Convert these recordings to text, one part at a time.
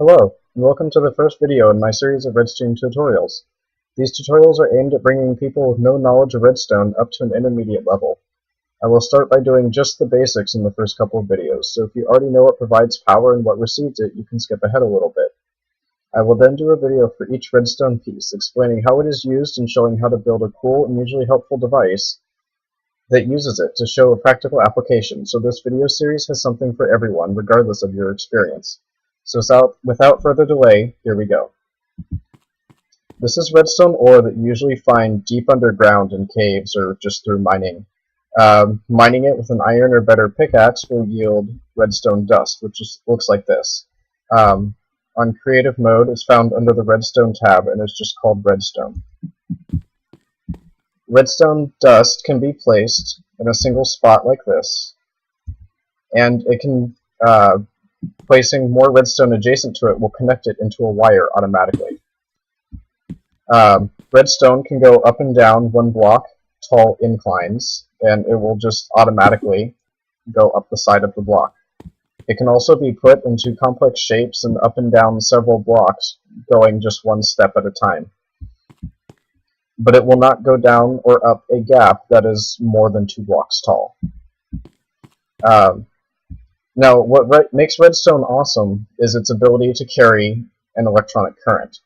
Hello, and welcome to the first video in my series of Redstone tutorials. These tutorials are aimed at bringing people with no knowledge of Redstone up to an intermediate level. I will start by doing just the basics in the first couple of videos, so if you already know what provides power and what receives it, you can skip ahead a little bit. I will then do a video for each Redstone piece, explaining how it is used and showing how to build a cool and usually helpful device that uses it to show a practical application, so this video series has something for everyone, regardless of your experience. So without further delay, here we go. This is redstone ore that you usually find deep underground in caves or just through mining. Mining it with an iron or better pickaxe will yield redstone dust, which looks like this. On creative mode, it's found under the redstone tab and is just called redstone. Redstone dust can be placed in a single spot like this, and it can placing more redstone adjacent to it will connect it into a wire automatically. Redstone can go up and down one block tall inclines, and it will just automatically go up the side of the block. It can also be put into complex shapes and up and down several blocks, going just one step at a time. But it will not go down or up a gap that is more than 2 blocks tall. Now, what makes redstone awesome is its ability to carry an electronic current.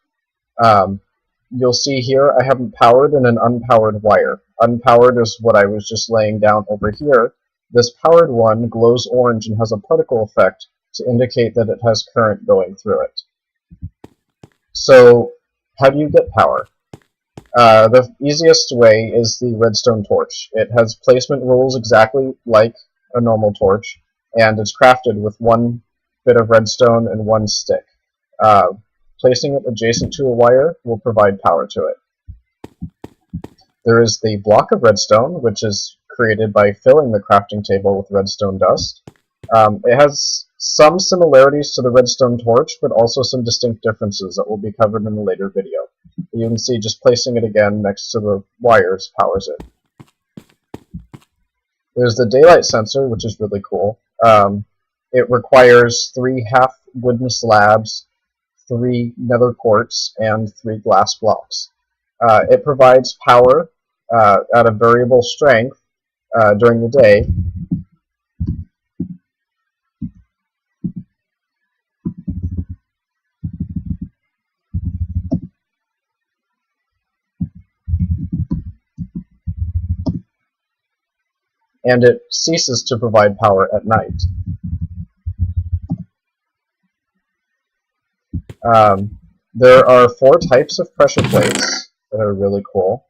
You'll see here I have powered and an unpowered wire. Unpowered is what I was just laying down over here. This powered one glows orange and has a particle effect to indicate that it has current going through it. So, how do you get power? The easiest way is the Redstone Torch. It has placement rules exactly like a normal torch, and it's crafted with 1 bit of redstone and 1 stick. Placing it adjacent to a wire will provide power to it. There is the block of redstone, which is created by filling the crafting table with redstone dust. It has some similarities to the Redstone Torch, but also some distinct differences that will be covered in a later video. You can see just placing it again next to the wires powers it. There's the daylight sensor, which is really cool. It requires 3 half wooden slabs, 3 nether quartz, and 3 glass blocks. It provides power at a variable strength during the day. And it ceases to provide power at night. There are 4 types of pressure plates that are really cool.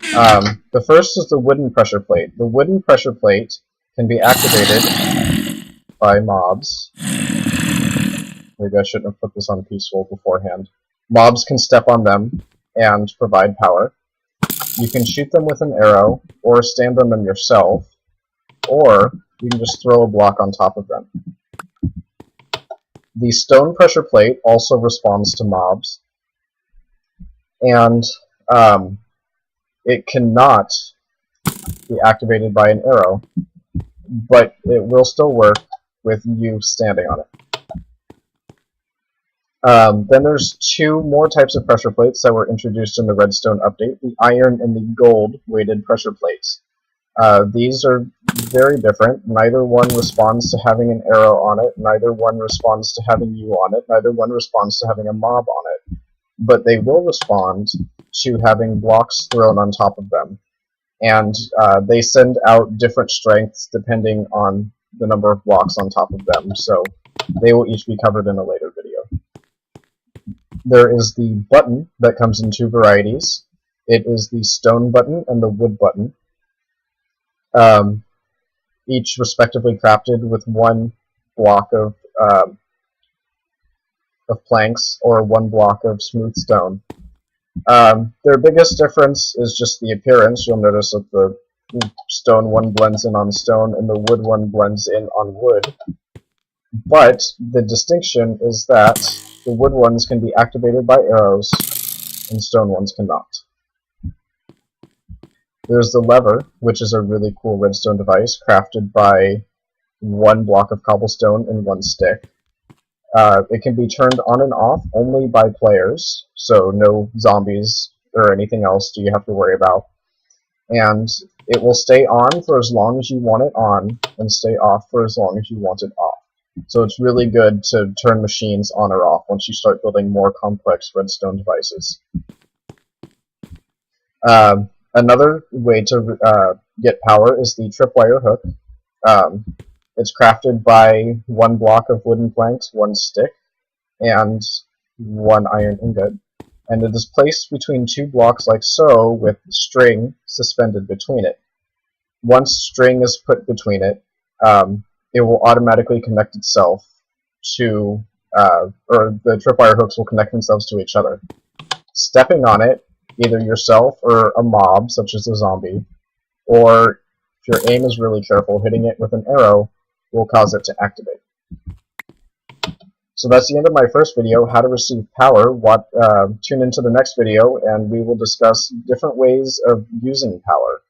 The first is the wooden pressure plate. The wooden pressure plate can be activated by mobs. Maybe I shouldn't have put this on peaceful beforehand. Mobs can step on them and provide power. You can shoot them with an arrow, or stand on them yourself, or you can just throw a block on top of them. The stone pressure plate also responds to mobs, and it cannot be activated by an arrow, but it will still work with you standing on it. Then there's 2 more types of pressure plates that were introduced in the Redstone update, the iron and the gold weighted pressure plates. These are very different. Neither one responds to having an arrow on it, neither one responds to having you on it, neither one responds to having a mob on it. But they will respond to having blocks thrown on top of them. And they send out different strengths depending on the number of blocks on top of them, so they will each be covered in a later video. There is the button that comes in 2 varieties. It is the stone button and the wood button. Each respectively crafted with 1 block of planks or 1 block of smooth stone. Their biggest difference is just the appearance. You'll notice that the stone one blends in on stone and the wood one blends in on wood. But the distinction is that the wood ones can be activated by arrows and stone ones cannot. There's the lever, which is a really cool redstone device crafted by 1 block of cobblestone and 1 stick. It can be turned on and off only by players, so no zombies or anything else do you have to worry about. And it will stay on for as long as you want it on, and stay off for as long as you want it off. So it's really good to turn machines on or off once you start building more complex redstone devices. Another way to get power is the tripwire hook. It's crafted by 1 block of wooden planks, 1 stick, and 1 iron ingot. And it is placed between 2 blocks like so, with string suspended between it. Once string is put between it, it will automatically connect itself to, or the tripwire hooks will connect themselves to each other. Stepping on it, either yourself or a mob, such as a zombie, or if your aim is really careful, hitting it with an arrow will cause it to activate. So that's the end of my first video, how to receive power. Tune into the next video and we will discuss different ways of using power.